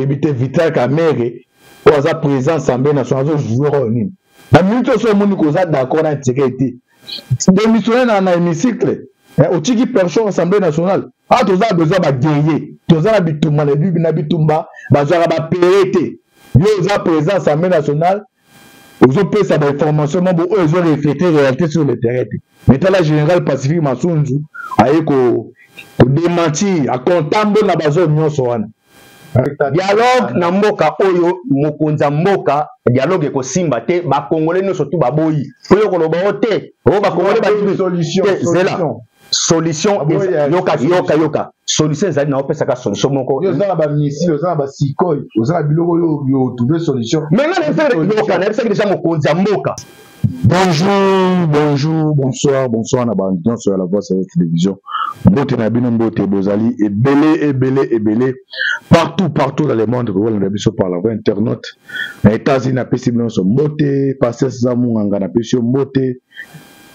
éviter Vital Kamere ou à présent Assemblée nationale joueur nini la minute so moni ko za d'accord na sécurité démissionner dans l'hémicycle au tiki personne Assemblée nationale ah tous a besoin ba guerrier tous a bitumba les bibi na bitumba ba za ba pérété yo za présent Assemblée nationale aux opé ça ba information bon eux ont reflété réalité sur le terrain mais la général Pacifique Masunzu aye ko démentir à kontambo na bazo nyonso wana dialogue na mboka oyo mokonza mboka dialogue ko simba te ba congolais no surtout ba boyi oyo ko loba ote o ba congolais ba solution yoka solution ezali na opesa ka solution moko yo za ba missile za ba sikoi za biloko yo trouver solution mais là les faire yoka na c'est déjà mokonza mboka. Bonjour, bonsoir na bandian sur la voix de la télévision. Mbote na bino mbote bozali ebele partout dans le monde que on a biso par la voie internet. Na États-Unis na pesi bino so mbote, passer zamu nganga na pesi mbote.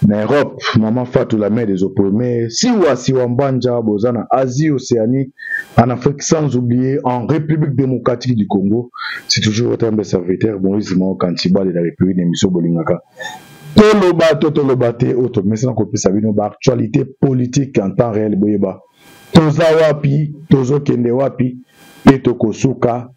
Na Europe, maman Fatou la mère des opprimés, siwa mbanja bozana Asie, Océanie, en Afrique sans oublier en République démocratique du Congo. C'est toujours votre humble serviteur Maurice Mao Kantiba de la République de Misso Bolingaka. Toloba te auto message ko pesa bino ba actualité politique en temps réel boyeba. Toza wapi, tozo kende wapi, et tokosuka.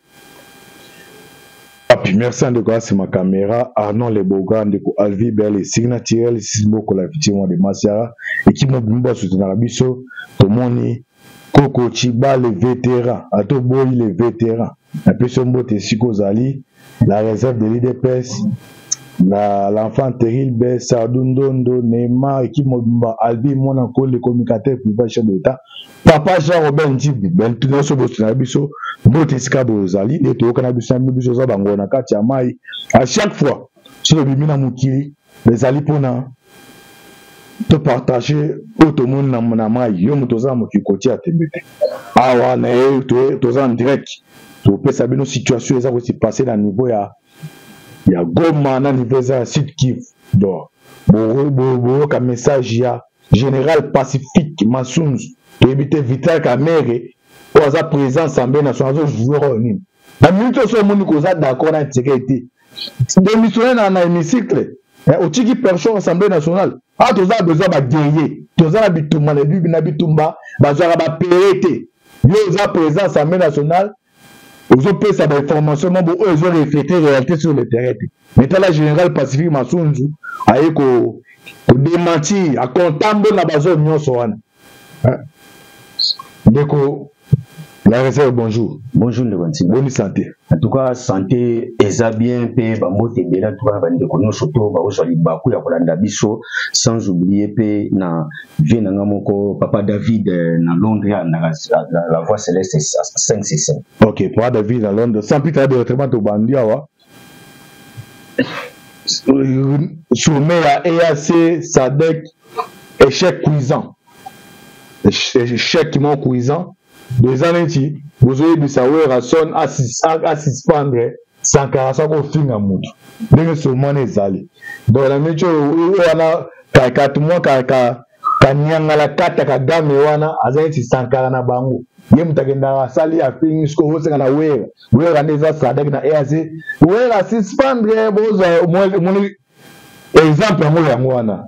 Puis merci de grâce ma caméra Arnaud Leboga de Alvi Bel Signature Sismoko la victime de Masiara et qui m'a bimba soutenir biso to moni Koko Chiba le vétéran ato boy le vétéran la personne mbote Siko Zali la réserve de l'IDPS l'enfant terrible Sardundondo Neymar et qui m'a bimba Alvi mon encore le communicateur privé chef de l'État Papa Jean Robert Ndibi ben tout so soutenir biso mbote Sika Bozali et to kana biso biso za bango na kati ya mai à chaque fois sur le bimina mukili les ali pona te partager tout le monde na mai yo mutoza mukikoti a tembete awa na to za en direct to pesa bino situation ça qui s'est passé dans niveau ya Goma na niveau za Sud Kivu do bo ka message ya général Pacifique Masunzu to éviter Vital Kamere ou à présent Assemblée nationale joueur nini la minute so moni ko za d'accord na sécurité démissionner dans l'hémicycle au tiki personne Assemblée nationale ah tous a besoin ba guerrier tous a bitumba les bibi na bitumba ba za ba pérété yo za présent Assemblée nationale aux opé ça ba information bon eux ont reflété réalité sur le terrain mais la général Pacifique Masunzu aye ko démentir à kontambo na bazo nyonso wana Deko la réserve bonjour le Banti bonne santé en tout cas santé eza bien pe ba mote bela tout ba ndeko no soto ba ozali ba ku ya kolanda biso sans oublier pe na vie na ngamoko papa David na Londres na la voix céleste 565 OK papa David à Londres sans plus tarder autrement to bandia wa sommet à EAC Sadek échec cuisant échec mon cuisant des années vous avez dit ça ouais rason à suspendre Sankara ça ko finga mutu ndenge somane ezali donc la mecho wana ka 4 mois ka nyanga la kata ka game wana azali Sankara na bango ye mutakenda sali ya fingi sko hosenga na wera ndeza Sadek na EAC wera suspendre boza mon exemple yango wana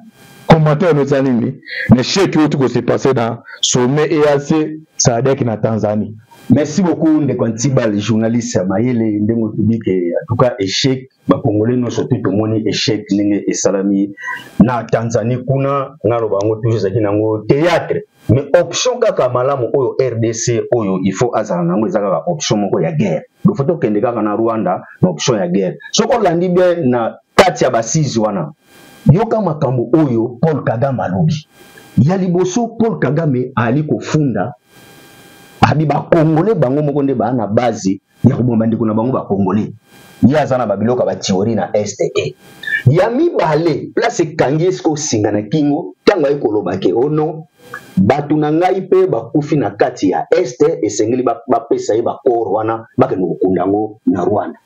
commentaire de Zanimi, les chèques qui s'est passé dans sommet EAC Sadek na Tanzanie. Merci beaucoup de Kantiba les journalistes Mayele ndemo public en tout cas échec ba congolais no surtout to moni échec ninge et salami na Tanzanie kuna ngalo bango toujours zaki nango théâtre mais option kaka malamu oyo RDC oyo il faut azala nango ezaka option moko ya guerre do photo kende kaka na Rwanda na option ya guerre soko landi bien na kati ya basizi wana yoka makambo oyo Paul Kagame alobi ya liboso Paul Kagame ali kofunda abi ba congolais bango moko nde ba na base ya kubomba ndiko na bango ba congolais ya zana ba biloka ba théorie na STE ya mibale place kangi esko singa na kingo tango ay koloba ke ono batu na ngai pe ba kufi na kati ya STE esengeli ba pesa ba kor wana ba ke no kundango na Rwanda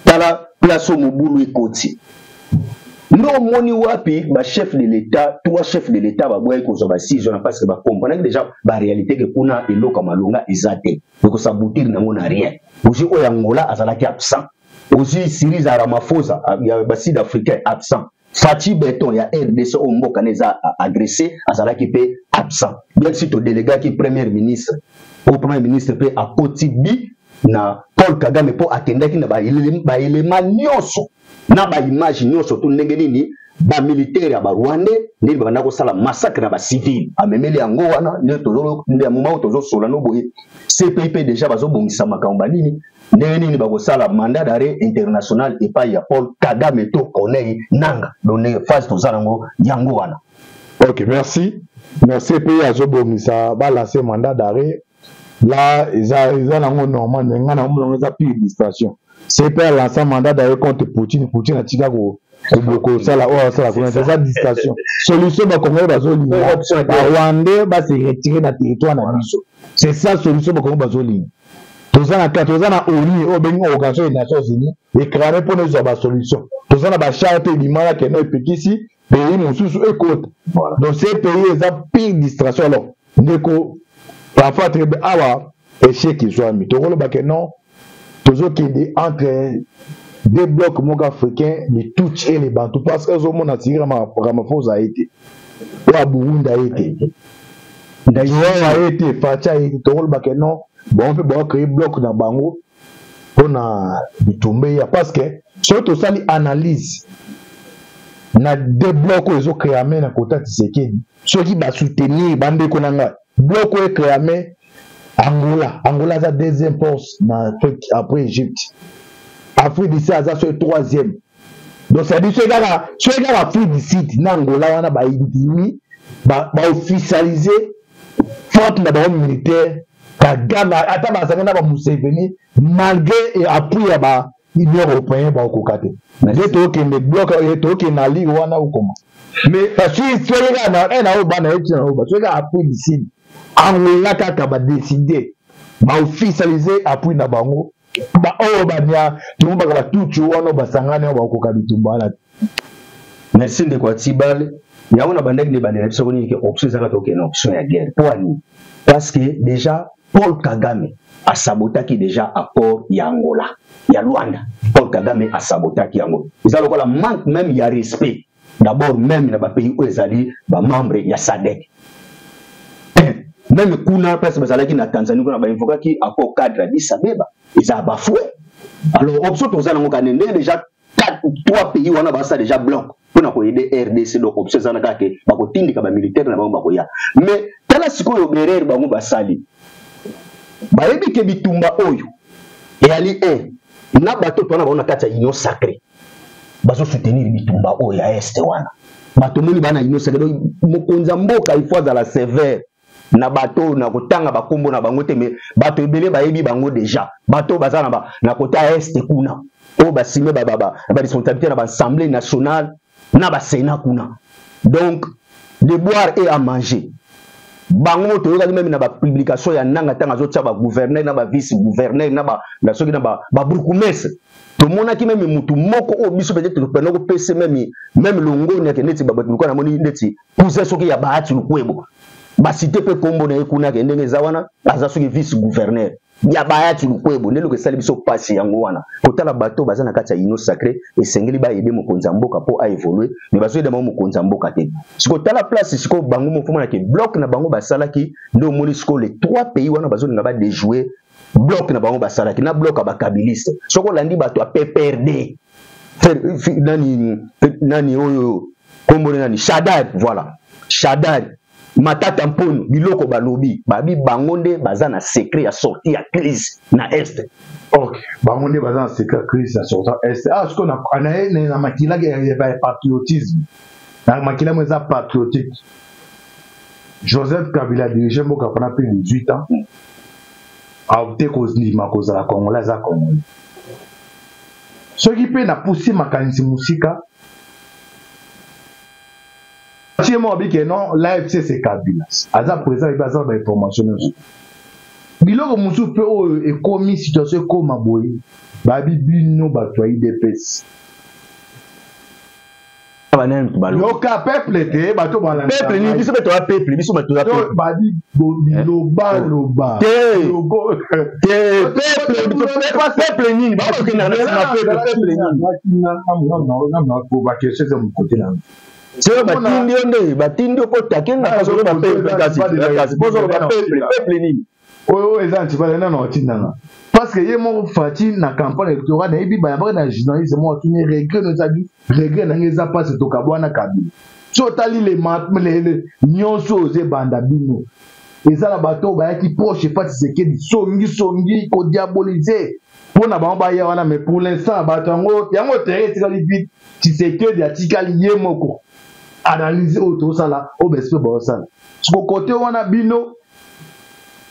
tala place Mobulu ikoti Non, moni wapi, ba chef de l'État, trois chefs de l'État, ba boy ko ba six jours parce que ba comprendre déjà ba réalité que kuna eloka malonga ezate. Donc ça boutir na mona rien. Aussi o Angola azalaki absent. Aussi Cyril Ramaphosa, ya ba sud africain absent. Fatih Beton ya RDC o mboka neza agressé azalaki pe absent. Bien si to délégué qui premier ministre pe a Kotibi na Paul Kagame po akendaki na ba élément nyonso na ba image nyonso to ndenge nini ba militaire ya ba Rwandais ndenge ba ndako sala massacre na ba civil amemeli yango wana ne tozolo ndenge moment tozo sola no boye CPP déjà bazo bongisa makambo nini ndenge nini ba ko sala mandat d'arrêt international et pas ya Paul Kagame to Corneille Nanga donné phase tozala ngo yango wana. OK, merci pays azo bongisa ba lancer mandat d'arrêt là ils ont normalement ngana mo za pire distraction. C'est pas lancer mandat d'arrêt contre Poutine a tika ko beaucoup ça là c'est ça distraction. Solution ba Congo bazo li. Rwandais ba se retirer na territoire na biso. C'est ça solution ba Congo bazo li. Tozana ONU o bengi organisation des Nations Unies et créer pour nous ba solution. Tozana ba charte limala ke no epekisi pays mosusu écoute. Donc ces pays ils ont pire distraction alors. Ndeko parfois très awa échec qui soit mis. Tokolo ba ke non toujours qui est entre deux blocs africains, les Tutsis et les Bantous, parce que les hommes ont tiré Ramaphosa a été, ou Burundi a été, d'ailleurs a été, Fatia a été, tout le monde non, bon on peut créer bloc dans Bango, on a tombé parce que surtout ça l'analyse, na deux blocs ils ont créé na côté de Tshisekedi, ceux qui va soutenir bande konanga, bloc où créé Angola a deuxième poste après Égypte. Afrique du Sud a le troisième. Donc ça dit ce gars Afrique du Sud, Angola wana ba indimi, ba officialiser forte na ba militaire, Kagame ata ba sanga ba Museveni malgré et appui ya ba Union européenne ba kokate. Mais to ke le bloc to ke na li wana ou comment. Mais parce que ce gars na o ba na etina o ba, ce gars Afrique du Sud Angola kaka ba décider ba officialiser appui na bango ba o ba nya tout ba tutu wana ba sangane ba ko kabitumba. Merci de quoi Tibal ya ona bandaki ne bandela biso koni ke option za ka na option ya guerre poani parce que déjà Paul Kagame a sabotaki déjà accord ya Angola ya Luanda. Paul Kagame a sabotaki yango ils ont la manque même ya respect d'abord même na ba pays où ezali ba membre ya SADC. Même kuna parce que bazalaki na Tanzanie kuna ba invokaki accord cadre à Addis Abeba ils a bafoué. Alors option tozana ngo kanende déjà 3 pays wana ba ça déjà bloc pour na ko aider RDC donc option zana kake ba ko tindika ba militaire na ba ko ya mais tala sikoyo berere bango basali ba yebi ke bitumba oyo et ali na bato tona ba ona kata union sacrée bazo soutenir bitumba oyo ya este wana bato moni bana union sacrée mokonza mboka il faut za la sévère na bato na kotanga bakombo na bango te mais bato ebele bayebi bango déjà bato bazana ba na kota este kuna o basime ba responsabilité na ba assemblée nationale na ba sénat kuna donc de boire et à manger bango to yoka même na ba publication ya nanga tanga zo tia ba gouverneur na ba vice gouverneur na ba na soki na ba bourgmestre to mona ki même mutu moko o biso peut-être to pena ko pese même longo na ke neti ba bato ko na moni neti cousin soki ya baati lukwebo ba cité pe kombo na ekuna ke ndenge zawana aza soki vice gouverneur ya baati lukwebo ndelo ke sali biso passe yango wana kotala bato bazana kati ya union sacrée esengeli ba aider mokonza mboka po a évoluer mais bazo aider mokonza mboka te siko tala place siko bango mo foma na ke bloc na bango basalaki ndo moni siko les 3 pays wana bazo nga ba déjouer bloc na bango basalaki na bloc ba kabiliste soko landi bato a PPRD nani oyo kombo nani Shadad voilà Shadad Matata Mpono biloko balobi babi bangonde bazana secret ya sortie ya crise na est. OK, bangonde bazana secret ya crise ya sortie est. Ah ce qu'on a na makila ya patriotisme. Na makila mweza patriotique. Joseph Kabila dirigé mboka pendant plus de 18 ans. A opté cause lima cause la congolaise à Congolais. Ce qui peut na pousser makanisi musika si moi bi que non l'AFC c'est Kabila aza présent il baza ba information biloko musu pe o e komi situation ko maboyi ba bi bino ba toi IDPS yoka peuple te bato bala peuple ni biso beto peuple biso beto peuple badi loba loba peuple ni ba ko na peuple ni ba question c'est mon côté là c'est batindi onde batindi ko takenga ka solo ba peuple kasi pozo ba peuple ni oyo ezanti bala na no tinanga parce que ye mo fati na campagne électorale na ibi ba na journaliste mo tuni regret no tabi regret na ngeza passe to kabwana kabila so tali les nyonso ze banda bino ezala bato ba yaki proche fati sekedi songi ko diaboliser pona ba ba ya wana mais pour l'instant bato yango tere tikali vite Tshisekedi atikali ye moko analyser auto sala obespe ba sala so côté wana bino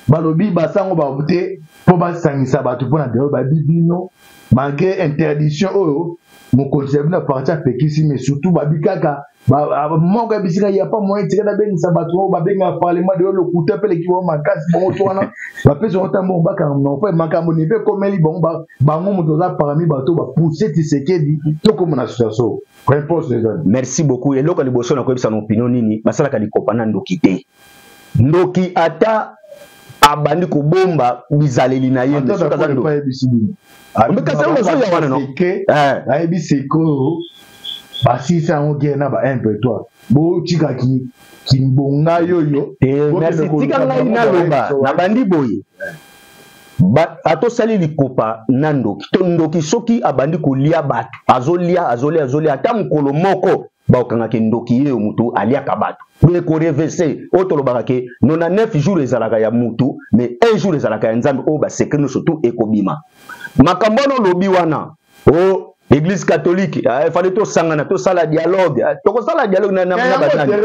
balobi basango ba bute po basangisa bato pona de ba bibino manque interdiction oyo mon conseil na partir pekisi mais surtout babikaka moko bisika ya pas moyen tika da bengi sabato ba benga parlement de le couteau pele ki wa makasi bon to wana ba pese on tambo ba ka no fa makambo ni fe komeli bon ba ngomo to za parmi bato ba pousser Tshisekedi to comme na situation réponse les amis. Merci beaucoup et loko liboso na ko bisa no opinion nini basala ka likopana ndoki te ndoki ata abandi ko bomba bizaleli na yende so kaza ndo mbeka ngo so ya wana no biseko basisa ngoke na ba un peu toi bo tika ki kimbonga yoyo merci tika ngai na loba na bandi boye ba ato sali likopa nandoki to ndoki soki abandi ko lia bato azolia ata mukolo moko ba okanga ke ndoki ye mutu alia kabato be ko reverser otolo barake 99 jours ezalaka ya mutu mais un jour ezalaka ya nzambe o ba secret no surtout ekobima makambo no lobi wana o Église catholique, il fallait tout sangana, tout ça la dialogue, tout ça la dialogue na bazana. Le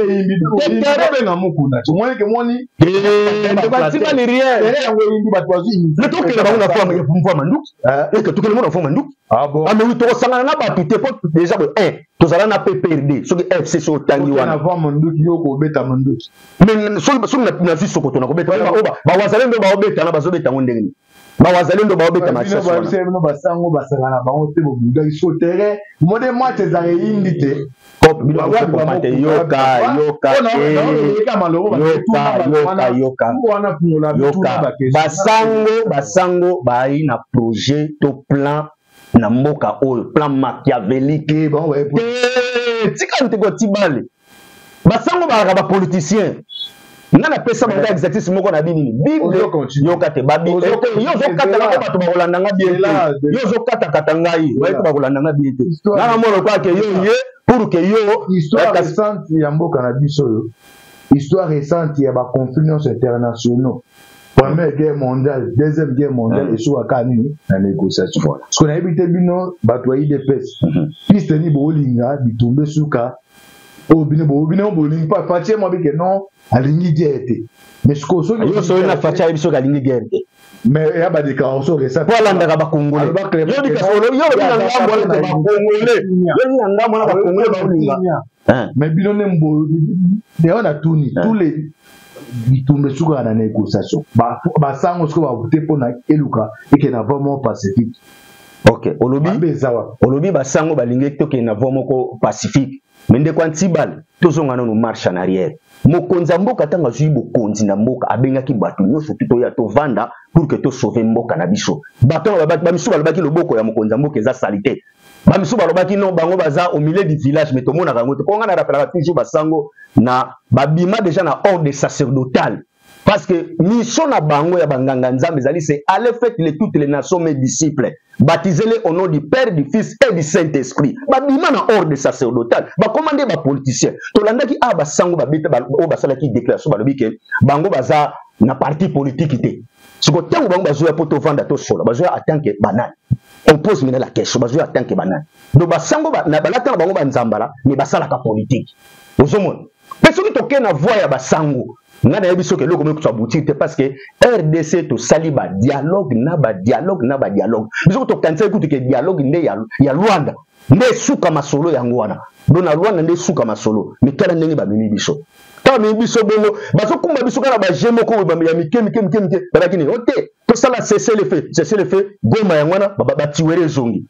truc que la forme est pour mandou, et que tout le monde a forme mandou. Ah bon. Ah mais oui, tout sangana na ba tout est déjà tout ça na PPRD, ce que FC so tangi wana. Na forme mandou yo ko beta mandou. Mais sur na vie so ko to na ko beta ba wazalendo ba obeta na bazobeta ngondengeni. Bawazalendo baobeta match so no basango basangana bango te bobuda isotere mode match za indite cop bilo komate yoka basango bai na projet to plan na mboka oyo plan machiavélique bon ouais tika ntego tibale basango ba politicien nana pesa manga exercice moko na bini bible yoka te babi yo zo kata na bato ba kolanda nga bien yo zo kata ngai ba ko ba kolanda nga bien nana moro kwa ke yo ye pour que yo histoire récente ya mboka na biso yo histoire récente ya ba conflits internationaux première guerre mondiale deuxième guerre mondiale et sur akani na négociation parce qu'on a évité bino bato yi de pes piste ni bolinga bitumbe suka o bino bolinga pas fatie mo bi que non alingi guerre mais ce qu'on so na fatia biso galingi guerre mais ya ba déclaration récente pour landa ba kongole yo di kasolo yo bi na ngambo ba kongole yo ni ngambo na ba kongole ba olinga mais bino ne mbo de on a tuni tous les bitumbe suka na négociation ba sango ce ko ba voter pour na eluka et que na vraiment pacifique. OK olobi ba sango balingi to ke na vraiment ko pacifique mais de quand tibal tozonga no marche en arrière mokonza mboka tanga zui bokonzi na mboka abengaki bato nyonso to ya to vanda pour que to sauver mboka na biso bato ba misu balobaki loboko ya mokonza mboka eza salité ba misu balobaki non bango baza au milieu du village mais to mona kango to konga na rappela toujours basango na babima déjà na ordre sacerdotal parce que mission na bango ya banganga nzambe zali c'est aller faire toutes les nations mes disciples baptisez-les au nom du Père, du Fils et du Saint-Esprit. Babima na ordre sacerdotal, ba commander ba politicien. To landaki ba sango ba beta ba o ba sala ki déclaration ba lobi ke bango baza na parti politique té. Siko tango bango bazoya poto vanda to sola, bazoya atanke banane. On pose maintenant la question, bazoya atanke banane. Do ba sango ba na balata bango ba nzambala, mais basala ka politique. Ozomon. Personne to ke na voix ya ba sango. Nga na yebiso ke loko meko boutique parce que RDC to saliba dialogue na ba dialogue biso to kanisa ekuti ke dialogue nde ya Rwanda nde suka masolo yango wana dona Rwanda nde suka masolo mais kala ndenge ba mimi biso kama biso bongo baso kumba biso kala ba jemo ko ba ya mike bakini ote to sala cesser le fait goma yango wana ba tiwere zongi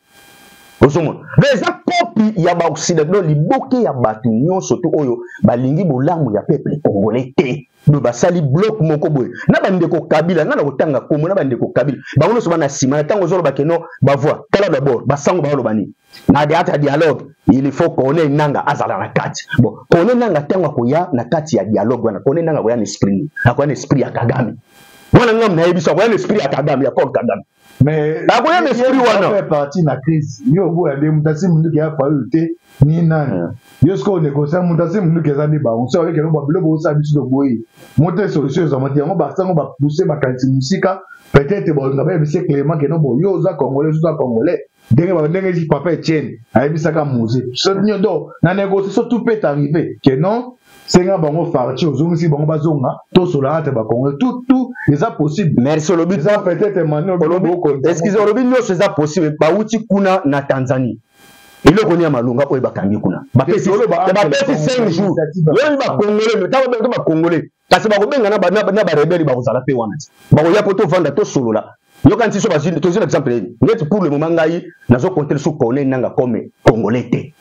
osomona les copie ya ba occidentaux liboke ya batu nyonso to oyo balingi bolamu ya peuple congolais te do basali bloc moko boye na bandeko Kabila na kotanga komo na bandeko Kabila bango so bana sima tango zolo bakeno bavoi kala d'abord basango ba lobani na diata dialogue il faut qu'on ait nanga azala na kati bon qu'on ait nanga tango koya na kati ya dialogue wana qu'on ait nanga koya na esprit ya Kagame wana ngam na yebiso koya na esprit ya Kagame ya Paul Kagame mais la koya na esprit wana fait partie na crise yo bo ya de mutasi mundu ki afa ute ni nani yo sko négocier mutasi mundu ki ezali ba on sait avec no ba bilo sa biso do boyi monter solution za mati yango ba sango ba pousser makanti musika peut-être ba ngaba bise Clément que no bo yo za congolais ndenge ba ndenge ji papa Etienne ayebisaka musée so nyodo na négociation tout peut arriver que non senga bango farci ozongisi bango bazonga to sola te ba congolais tout est possible. Merci Olobi ça peut-être maintenant est-ce qu'ils Olobi no c'est possible ba uti kuna na Tanzanie ile koni ya malunga oyo bakangi kuna ba pesi 5 jours yo ba congolais ta ba congolais kasi ba kobenga na ba rebelle ba kozala pe wana ba ko ya poto vanda to solola yo quand tu so ba zine to zine exemple net pour le moment ngai nazo compter sur connaît nanga comme congolais te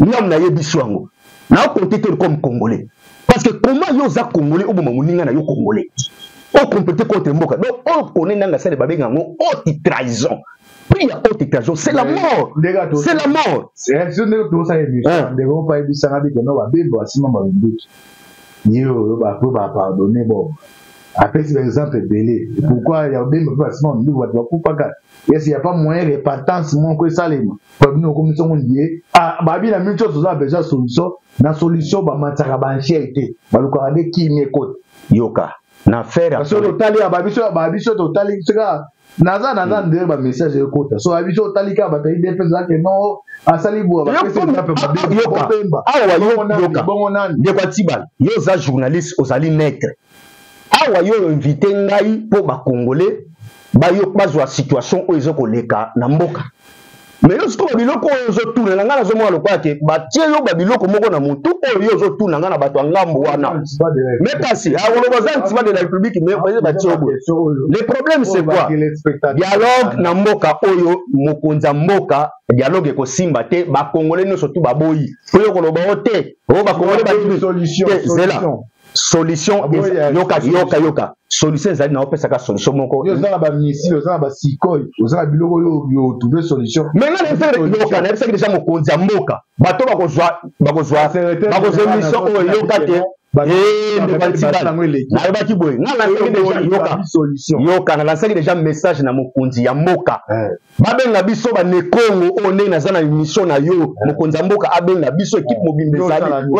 nyam na yebiso yango na compter comme congolais parce que comment yo za congolais au moment moninga na yo congolais o compter contre mboka donc on connaît nanga ça de babenga ngo haute trahison puis la haute trahison c'est la mort c'est la mort c'est ce ne to ça émission de vont pas émission avec no ba bimbo asima ba mbuki yo ba po ba pardonner bon après c'est exemple belé pourquoi il y a bimbo asima ndu wa coupa ka yes il y a pas moyen de répartance mon ko salema pas bino comme ça on dit ah ba bi na même chose ça déjà solution na solution ba mataka ba nchete ba luka de ki mi côté yoka na faire so totali ababiso totali sika naza ndere ba message ekota so abiso totali ka ba tayi defense que non asali bo ba pesa na pe ba yoka awa yoka de kwa tibal yo za journaliste osali maître awa yo invité ngai po ba congolais ba yo bazwa situation oyo ezoko leka na mboka mais lorsque babiloko oyo ozotuna na ngana zomwa lokwa ke batie yo babiloko moko na mutu oyo ozotuna ngana bato ngambo wana mais kasi akoloba za ntima de la république mais batie yo le problème c'est quoi dialogue na mboka oyo mokonza mboka dialogue ko simba te ba congolais no surtout baboyi oyo koloba ote o ba congolais ba solution yoka solution ezali na opesa ka solution moko yo za ba missile za ba sikoi za biloko yo trouver solution mais na efere yoka na efere déjà mokonzi mboka bato bakozwa mission oyo yoka te nayebaki boye yoka nalansaki déjà message na mokonzi ya mboka babenga biso banekongo oyo ndenge naza na mission na yo mokonzi ya mboka abenga biso ekipe mobimba ezali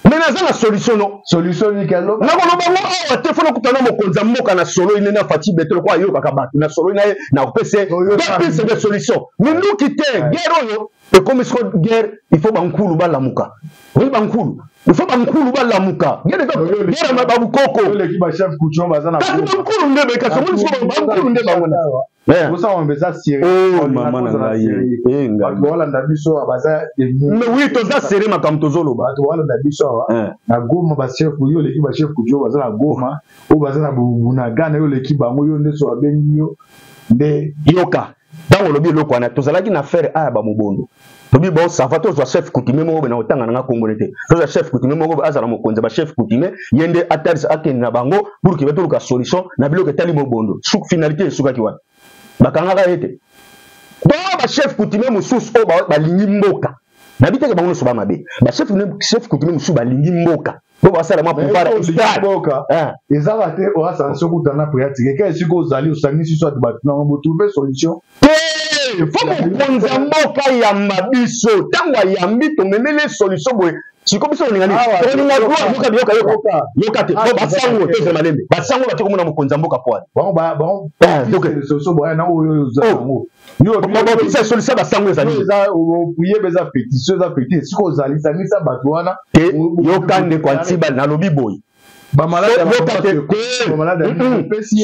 mais naza na solution nikelo nakoloba ngo awa te fona kutana mokonzi ya mboka na solo ine na fati betelo kwa yokaka bato na solo ina ye na kopese depise de solution minduki te guerre oyo ekomi siko guerre il faut bankulu balamuka oyi bankulu il faut bankulu balamuka guerre ma babukoko l'équipe chef couchon baza na bankulu nde bekasa mo siko bankulu nde bangona ça on beza sérieux oh maman na ngai bato wala ndabiso baza mais oui toza serré makambo tozoloba bato wala ndabiso na goma ba chef yo l'équipe chef couchon baza na goma o baza na bunagana yo l'équipe bango yo nde so abengi yo nde yoka tango lobi eloko wana tozalaki na faire aya bamobondo tobi bon safa tozwa chef coutumier moko na otanga na congolais te tozwa chef coutumier moko azala mokonzi ba chef coutumier yende atarisa akeni na bango pour que betoluka solution na biloko etali mobondo suk finalité esukaki wana bakangaka ete donc ba chef coutumier mosusu oyo balingi mboka na biteke bango nyonso bamabe ba chef coutumier mosusu balingi mboka bo basala ma pouvoir mboka ezala te oya sanction kutana priatike ke esiko ozali osangisi so ati bato nango botrouve solution fo mokonza mboka yamba biso ntango ayambi tomemele solution boye siko biso oningani yoka te basango tozela malembe basango bati komona mokonza mboka poani solution boya na oyo ozango bapisa solution basango ezali opuye beza pétition eza pétition siko ozali sangisa bato wana te yoka ndeko antiba nalobi boye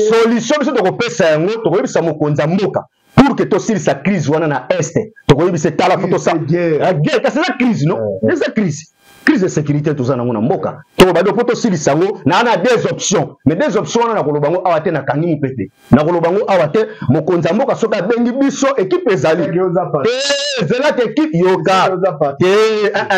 solution biso tokopesa yango tokoyebisa mokonza mboka pour que tosilisa crise wana na este tokoyebisa tala po tosala guerre kasi eza crise non eza crise crise de sécurité tous en amona mboka to ba do poto sili sango na ana des options mais des options na kolobango awate na kangi mupete na kolobango awate mokonza mboka soka bengi biso équipe ezali zela te équipe yoka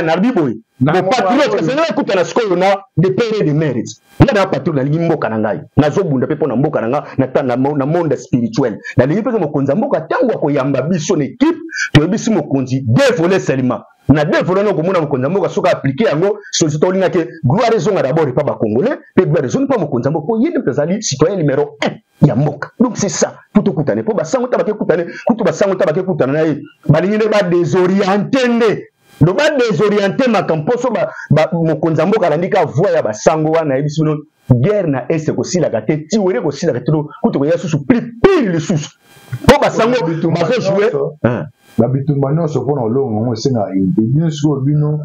na biboy mo patriote c'est là écoute na skoyo na de père de mérite na patriote na lingi mboka na ngai na zobunda pe pona mboka na nga na monde spirituel na lingi pe mokonza mboka tango ko yamba biso na équipe to bisi mokonzi dévoler seulement na dévoler no komona mokonza mboka soka appliquer yango sollicite olinga ke gloire ezonga d'abord pas ba congolais pe gloire ezonga pas mokonza mboka yende pezali citoyen numéro 1 ya mboka donc c'est ça tout okutane po basango tabake kutane kutu basango tabake kutana na ye balingi ne ba désorienter nde do ba désorienter makamposo ba mokonza mboka landika voix ya basango wana ebisi no guerre na est ko sila ka te ti wele ko sila ka te kutu ko yesu su pire le sus po basango bazo jouer la bitumba nyonso mpona olongo ngo esenga bien sûr bino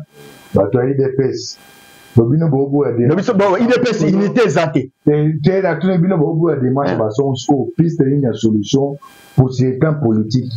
bato ya IDPS bino boboya IDPS unité zate te la tune bino boboya démarche basongo siko piste ligne ya solution pour ces temps politiques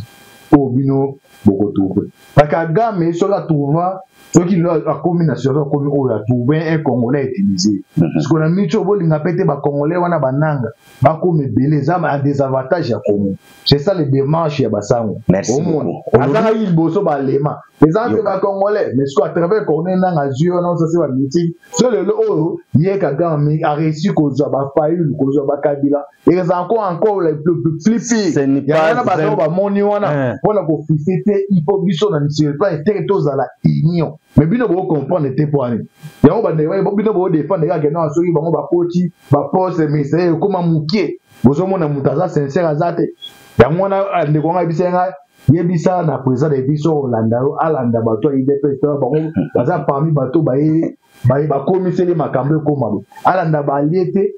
o bino bokotuve bakagame soka tuva soki akomi na situation akomi oyo atuve un congolais utilisé parce que na micho bolinga pete ba congolais wana bananga bakomi ebele eza ba désavantage ya Congo c'est ça les démarches ya basango au monde azanga il boso ba lema les ans ba congolais mais ce à travers congolais nanga zio na ça c'est ba meeting sur le oyo ye kagame a réussi kozwa ba faille kozwa ba kabila et encore le plus flippy ce n'est pas ba moni wana wana ko fifete il faut biso na sur pas territoire za la union mais bino bo comprendre te poani yango ba bino bo défendre ga kena soki bango ba poti ba poste ministère comme mukie bozo mona mutaza sincère azate yango wana ndeko nga bisenga yebisa na président de biso Olandaro alanda bato IDPS bango baza parmi bato ba komiseli makambo komabo alanda ba liete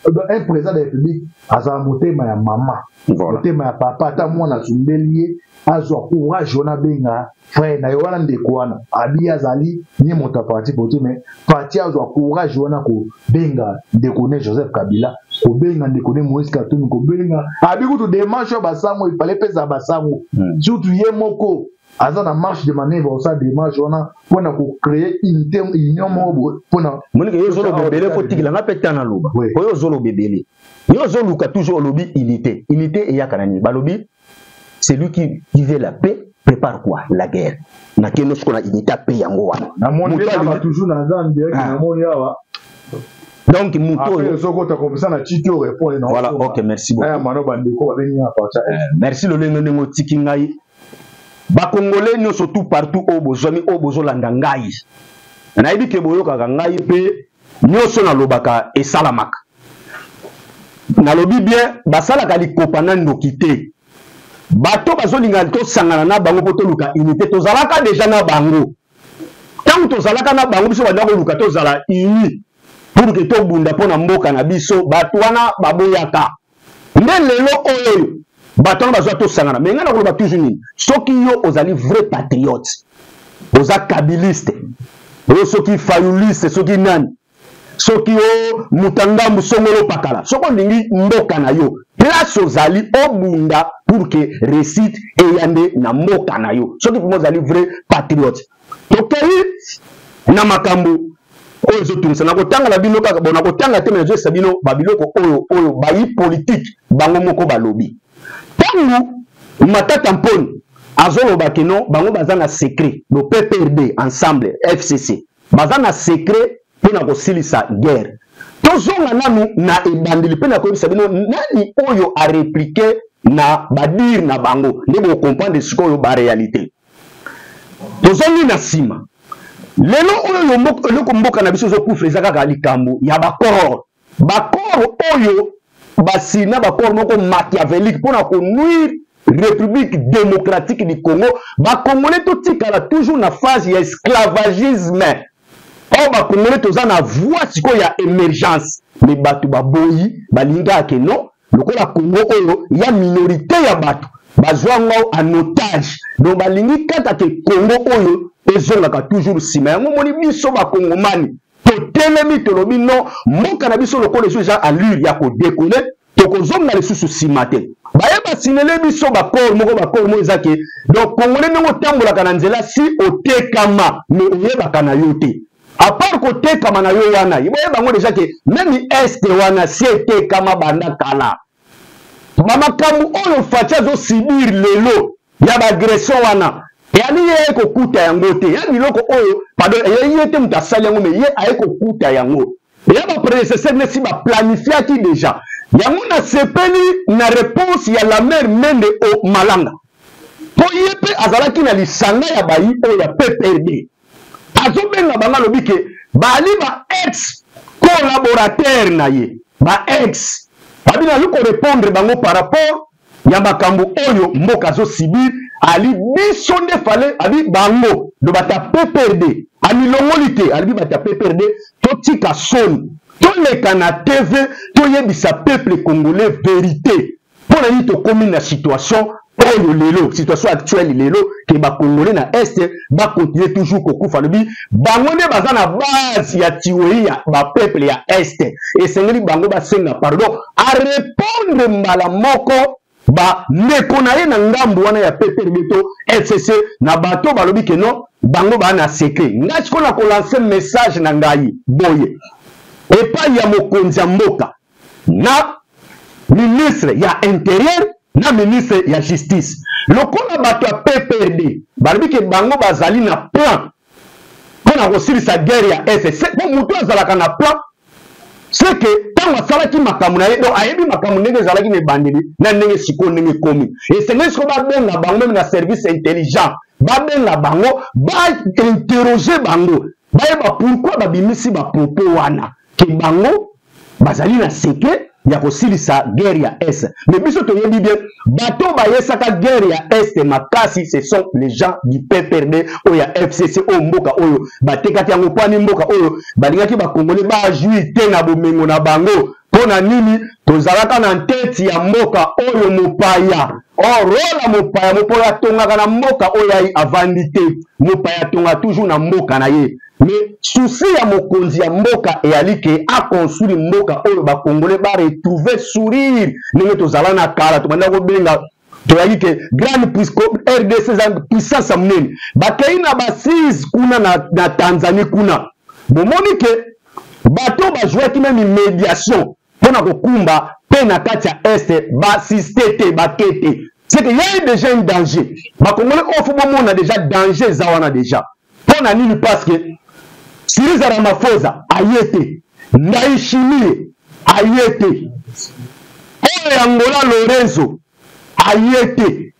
un président de la République aza motema ya mama motema ya papa ata mwana sumbeli azwa courage wana benga frère na wana ndeko wana abi azali ni moto parti politique mais parti azwa courage wana ko benga ndeko ne Joseph Kabila ko benga ndeko ne Moïse Katumbi ko benga abi kutu démarche basango il fallait pesa basango surtout ye moko aza na marche de manœuvre au sein démarche wana pona ko créer unité union mo pona monika yo zolo bebele ko tikila na petana loba ko zolo bebele yo zolo ka toujours lobi unité et yakanani balobi c'est lui qui veut la paix prépare quoi la guerre na keno ce qu'on a unité paix yango wana na monde va toujours dans un direct na monde yawa donc muto yo soko ta comme ça na tito répondre non voilà OK merci beaucoup aya mano bandeko ba bengi apa ça merci le lengo tiki ngai ba congolais no surtout partout au bozomi au bozolanda ngai na yebi ke boyoka ngai pe nyoso na lobaka esalamaka na lobi bien basala ka likopana ndokite bato bazolinga to sangana na bango poto luka unité to zalaka déjà na bango tant to zalaka na bango biso banda ko luka to zala uni pour que to bunda pona mboka na biso bato wana baboyaka nde lelo oyo bato na bazwa to sangana mais ngana ko ba toujours ni soki yo ozali vrai patriote oza kabiliste o soki fayuliste soki nani soki o mutangambu songolo pakala soko ndingi mboka na yo place ozali obunda pour que réussite eyande na mboka na yo soki pour ozali vrai patriote tokei na makambo oyo ezotunisa na kotanga na bino kaka bona kotanga te mezo sabino babiloko oyo bayi politique bango moko balobi tangu matata mponi azoloba keno bango baza na secret le PPRD ensemble FCC baza na secret pona kosilisa guerre tozonga nanu na ebandeli pena koyebisa bino nani oyo a répliquer na badir na bango ndebo comprendre sikoyo ba réalité tozongi na sima lelo oyo eloko mboka na biso ezokufra eza kaka likambo ya bakor oyo basina bakor moko machiavélique mpona konuire République démocratique du Congo bakongolais totikala toujours na phase ya esclavagisme oyo bakongolais toza na voie sikoyo ya émergence me bato baboyi balingaka keno lokola Congo oyo ya minorité ya bato bazwanga en otage donc balingi kaka ke Congo oyo ezongaka toujours nsima yango moni biso bakongomani totelemi tolobi no mboka na biso lokola ezo eza allure ya kodekole tokozonga lisusu nsima te bayeba sinele biso bakor moko ezake donc congolais ndenge otambolaka na nzela si otekama mais oyebaka na yo te à part kotekama na yo wana boyeba ngo déjà ke même este wana si etekama banda kala bamakambo oyo Faci azosibir lelo ya baagression wana eyali ye kokuta yango te ya biloko oyo pardon ye te moto asali yango mais ye aye kokuta yango ya baprédécesseur nesi baplanifiaki déjà yango nasepeli na réponse ya la mère Mende o Malanga po ye mpe azalaki na lisanga ya bayi oyo ya PPRD azobenga bango alobi ke bali ba ex collaborateur na ye ba ex babi nazo korépondre bango par rapport ya makambo oyo mboka azosibir ali biso nde fale abi bango do bata PPRD amilongoli te alibi bata PPRD totika soni toleka na TV toyebisa peuple congolais vérité mpona nini tokomi na situation oyo lelo situation actuelle lelo ke bacongolais na este bakontinue toujours kokufa lobi bango nde baza na base ya tiwei ya bapeuple ya este esengeli bango basenga pardon arépondre mbala moko bandeko na ye na ngambu wana ya PPRD to FCC na bato balobi ke non bango baa na secret ngai sikoyo na kolanse message na ngai boye epai ya mokonzi ya mboka na ministre ya intérieur na ministre ya justice lokola bato ya PPRD balobi ke bango bazali na plan mpona kosilisa guerre ya FCC po moto azalaka na plan c'est que ntango asalaki makambo na ye donc ayebi makambo ndenge ezalaki na ebandeli na ndenge sikoyo ndenge ekomi esengeli sikoyo babenga bango meme na service intelligent babenga bango bainterroge bango bayeba pourquoi babimisi bapropos wana ke bango bazali na seke ya kosilisa guerre ya est mais biso toyebi bien bato bayesaka guerre ya est makasi ce sont les gens du PPRD oyo ya FCC oyo mboka oyo batekaki yango mpwani mboka oyo balingaki bakongole bajui te na bomengo na bango mpona nini tozalaka na nteti ya mboka oyo mopaya rola mopaya mopoyo atongaka na mboka oyo avandi te mopaya atonga toujours na mboka na ye mais souci ya mokonzi ya mboka eyali ke akonstruire mboka oyo bakongole baretrouve sourire ndenge tozala na kala tobanda kobenga toyaki ke grande RDC eza puissance ya monene bakei na basise kuna na Tanzanie kuna bomoni ke bato bajouaki meme médiation mpona kokumba mpe na kati ya este basiste te bake te c'est que y a déjà un danger bakongole oyo fo bomona déjà danger eza wana déjà mpona nini parce que Siriza Ramaphosa aye te Ndayishimiye aye te oyo ya Ngola Lorenzo aye te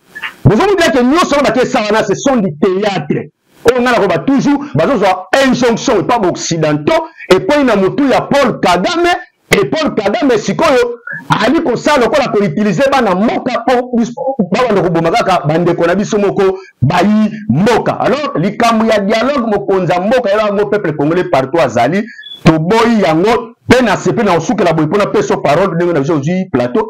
bozomudira ke nyonso bakesa wana ce sont du théâtre oyo ngana koba toujours bazozwa injonction epa baoccidentaux epai na motu ya Paul Kagame et Paul Kagame sikoyo ali kosala lokola koutilize bana moka po babanda koboma kaka bandeko na biso moko bayi moka alors likambo ya dialogue mokonza mboka ya ngo peuple congolais partout azali toboyi yango pe na sepe na osukela boy pona peso parole ndenge na biso ozwi plateau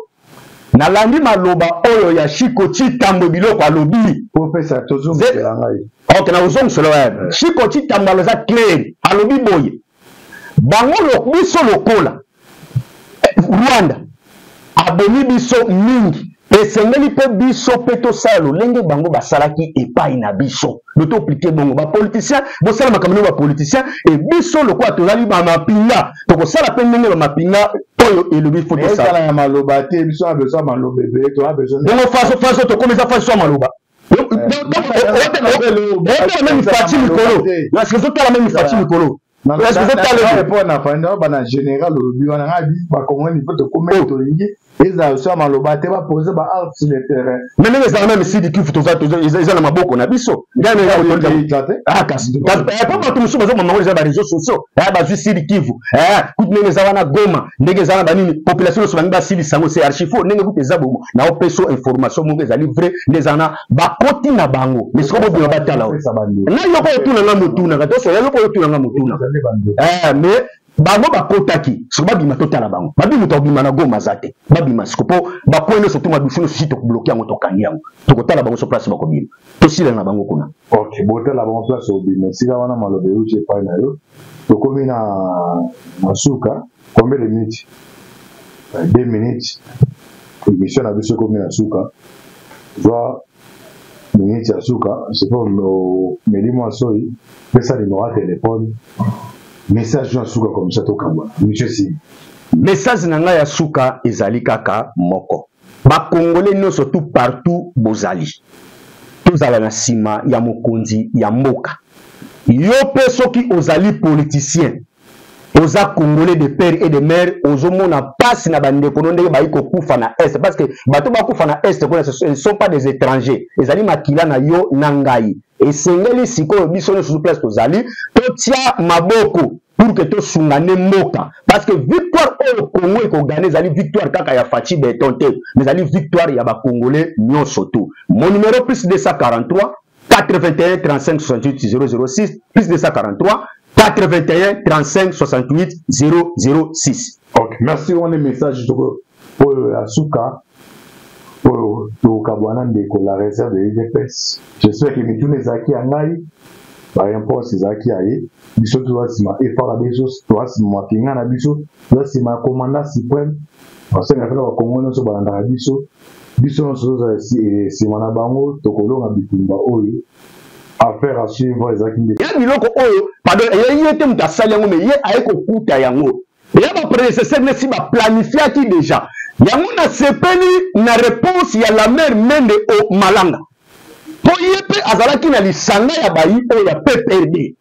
na landi maloba oyo ya Chiko Chitambo biloko alobi professeur tozongela ngai ok na uzongela wa Chiko Chitambo aloza clair alobi boye bango biso lokola Rwanda aboni biso mingi esengeli pe biso pe tosala lolenge bango basalaki epai na biso lotoplike bongo bapoliticien bosala makambo ba politicien e biso lokola tozali bamapinga tokosala pe ndenge bamapinga oyo elobi fo tosala ya maloba te biso abeso maloba ebe to abeso bongo faso tokomisa faso ya maloba même Faci mikolo parce que zotala même Faci mikolo est-ce que c'est pas na fanda ba na général lobi wana ngabi ba komoni faut to comment to lingi eza aussi maloba te ba poser ba art sur le terrain mais les gens même si dikifu to za na maboko na biso ngane ya kotonda kasi pas ba to musu bazo mama za ba réseaux sociaux ba zu sidi kivu kutnenge za wana Goma ndenge za na banini population so ba sidi sango c'est archifo ndenge kuteza bomo na opeso information mo za livrer les ana ba koti na bango mais siko bo batala na yoko tuna na mutuna katoso yoko tuna na mutuna mais bango bakotaki so babima totala bango babima tobima na Goma zate babima sikopo bakwende so tuma bifuno si to bloquer yango to kanyango to kotala bango so place bakobima to sila na bango kuna OK botala bango place obima sika wana malobe uche pa na yo to komi na masuka combien de minutes 2 minutes émission na biso comme na suka va minute ya suka c'est pour melimo asoi pesa numéro de téléphone message ya suka comme ça to kamba monsieur si message na ngai ya suka ezali kaka moko ba congolais no surtout partout bozali tozala na sima ya mokonzi ya mboka yo pe soki ozali politicien oza congolais de père et de mère ozomona passe na bandeko ndenge bayi kokufa na est parce que bato bakufa na est ce ne sont pas des étrangers ezali makila na yo na ngai esengeli sikoyo biso no sur place tozali totia maboko pour que to sungane mboka parce que victoire au Congo et Congo ezali victoire kaka ya Fachi Betonte mais ezali victoire ya ba congolais nyonso tout mon numéro plus 243 81 35 68 006 plus 243 81 35 68 006. Ok, merci. On a un message pour Asuka, pour Kabwana Ndeko, la réserve de l'UDPS. J'espère que tous les acquis en aïe, par rapport à ces acquis aïe, biso tu vois si ma effort à biso, tu vois si ma kinga na biso, tu vois si ma commandant suprême, parce que la Congo non se balanda biso, biso non se si mana bango, tokolo na bitumba oyo. Affaire à suivre les acquis. Il y a biloko oyo, pardon, il y a été mutasali yango mais il y a aiko kuta yango. Il y a ma prédécesseur nesi ba planifié qui déjà. Yango na sepeli na réponse ya la mère Mende au Malanga. Po yepe azalaki na lisanga ya bayi o ya PPRD.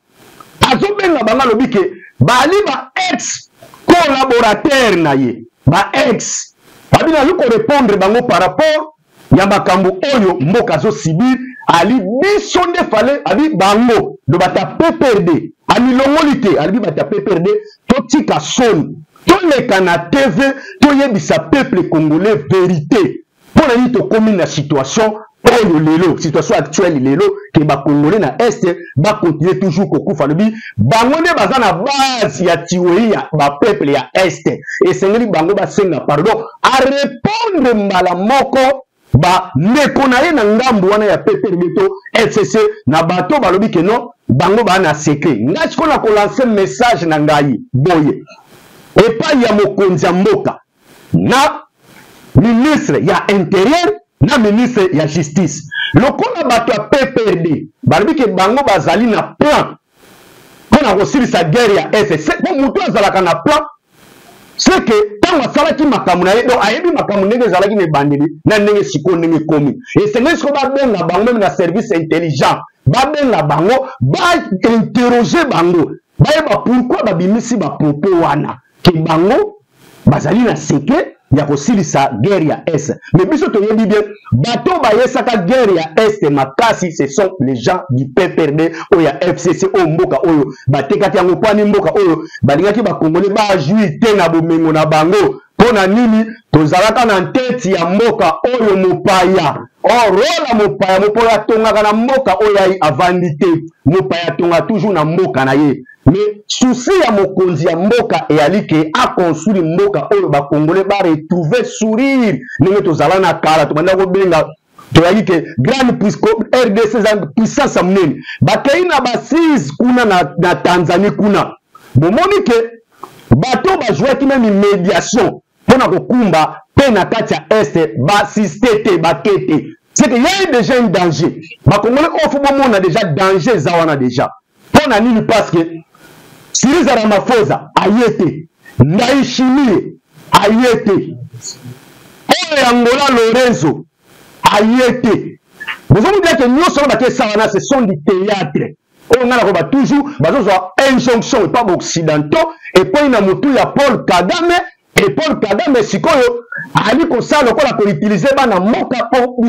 Azobenga banga lobike bali ba ex collaborateur na ye. Ba ex. Babina luko répondre bango par rapport ya makambo oyo mboka zo sibir ali biso nde fale abi bango do bata PPRD ami longolite ali bata PPRD to tika soni to leka na TV to yebisa peuple congolais vérité pour na to komi na situation oyo lelo situation actuelle lelo ke ba congolais na est ba continuer toujours kokufa lobi bango nde baza na base ya tiwei ya ba peuple ya est et sengeli bango ba senga pardon a répondre mbala moko ba ndeko na ye na ngambu wana ya PPRD to FCC na bato balobi ke non bango ba na secret ngati ko na ko lancer message na ngai boye epa ya mokonzi ya mboka na ministre ya intérieur na ministre ya justice lokola bato ya PPRD balobi ke bango bazali na plan pona ko silisa guerre ya FCC po mutu azalaka na plan c'est que tant asalaki makambo na ye donc ayebi makambo ndenge ezalaki na ebandeli na ndenge sikoyo ndenge ekomi esengeli sikoyo babenga bango meme na service intelligent babenga bango bainterroge bango bayeba pourquoi babimisi bapopo wana ke bango bazali na seke ya kosilisa guerre ya est mais biso toyebi bien bato bayesaka guerre ya est makasi ce sont les gens du PPRD oyo ya FCC oyo mboka oyo batekaki yango kwani mboka oyo balingaki bakongole bajui te na bomengo na bango mpona nini tozalaka na nteti ya mboka oyo mopaya orola mopaya mopoya atongaka na mboka oyo ai avandi te mopaya atonga toujours na mboka na ye mais souci ya mokonzi ya mboka eyali ke akonstruire mboka oyo bakongole baretrouve sourire ndenge tozala na kala tobanda kobenga toyaki ke grande RDC puissance monene bakei na basise kuna na Tanzanie kuna bomoni ke bato bajouaki meme médiation mpona kokumba mpe na kati ya este basiste te bakete c'est que y a déjà un danger bakongole ofu bomona déjà danger eza wana déjà mpona nini parce que Siriza Ramaphosa ayete Ndayishimiye ayete oyo Angola Lorenzo ayete vous avez dit que nous sommes dans ce ce sont du théâtre on a toujours injonction pas occidentaux et puis na mutu ya Paul Kagame et Paul Kagame sikoyo ali ko sala ko la ko utiliser bana moka po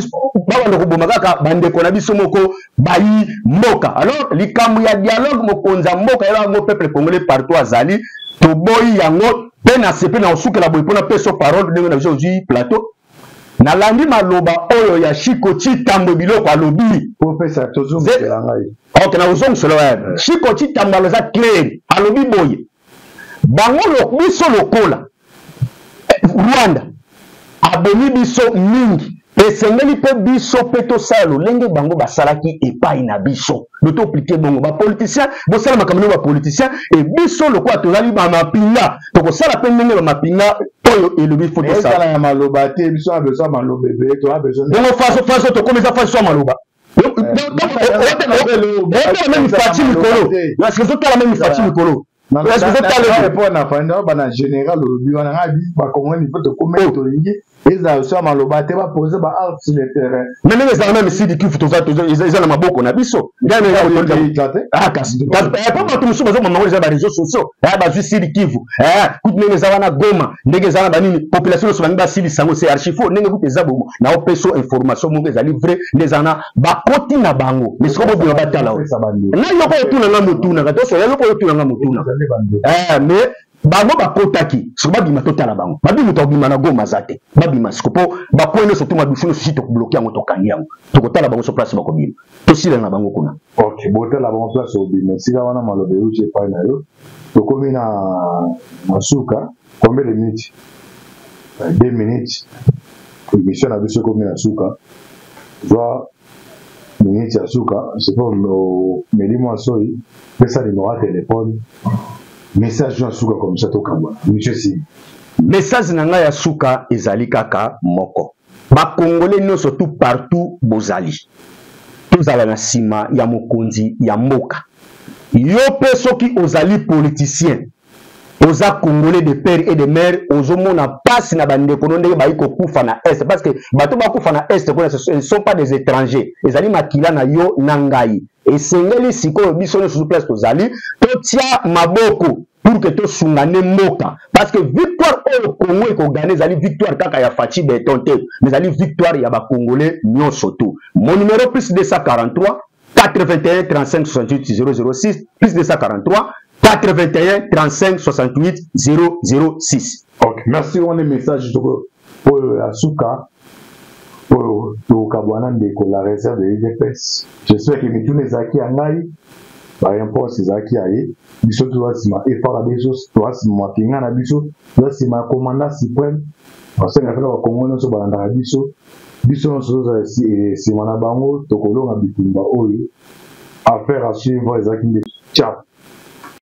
bana ko bomaka ka bande ko na biso moko bayi moka alors likambu ya dialogue mokonza mboka ya ngo peuple congolais partout azali to boyi yango pe na sepe na osuka la boyi pona peso parole ndenge na biso ji plateau na landi maloba oyo ya Chikoti Tambo biloko alobi professeur tozongela ngai ok na uzongelo ya Chikoti Tambo aloza clair alobi boye bango biso lokola Rwanda aboni biso mingi esengeli mpe biso mpe tosala lolenge bango basalaki epai na biso lotoplike bongo bapoliticien bosala makambo bapoliticien e biso lokola tozali bamapinga tokosala mpe ndenge bamapinga oyo elobi fo tosala ya maloba te biso a besoin maloba ebele to a besoin bongo faso tokomisa faso ya maloba même fati mikolo est-ce que totala même fati mikolo est-ce que totala répondre na fanda bana général lobi wana ngabi ba kongoni faut tokomisa tolingi eza so maloba te ba poser ba art sur le terrain mais les armes même si dikifu toza ils na maboko na biso ngane ya kotonda kasi pas tout musu bazo mama les réseaux sociaux ba juste dikifu kuti nene za wana Goma ndenge za banini population so bani ba sili sango c'est archifo nenge kuti za bomo na opeso information mo za livrer les ana ba koti na bango mais siko bo ba tala na yoko tuna na mutuna ka so yoko tuna na mutuna mais bango bakotaki so babima totala bango babima tobima na Goma zate babima sikopo bakwene so tuma bifino sito kubloquer yango tokani yango tokotala bango so place bakobima tosila na bango kuna OK botala bango place obima sika wana malobe uche pa na yo tokomi na masuka combien de minutes 2 minutes émission na biso komi na suka va minutes ya suka c'est pour melimo soi pesa numéro de téléphone message ya suka comme ça tokamba monsieur si message nanga ya suka ezali kaka moko ba congolais no surtout partout bozali tozala na sima ya mokonzi ya mboka yo pe soki ozali politicien oza congolais de père et de mère ozomona passe na bandeko ndenge baiko kufa na est parce que bato bakufa na est ko ne sont pas des étrangers ezali makila na yo na ngai esengeli sikoyo biso ne sur place tozali totia maboko pour que to sungane mboka parce que victoire au Congo eko gagner ezali victoire kaka ya Fachi Betonte mais ezali victoire ya ba congolais nyonso tout mon numéro plus 243 81 35 68 006 plus 243 81 35 68 006. OK merci on est message pour Asuka pour Kabwana ndeko la réserve de UDPS j'espère que tous les acquis en ngai par rapport ces acquis aye biso to asima et par biso to asima kinga na biso to asima commandant suprême parce que na fela Congo no so balanda biso no so si mana bango to kolonga bitumba oyo affaire à suivre les acquis de ciao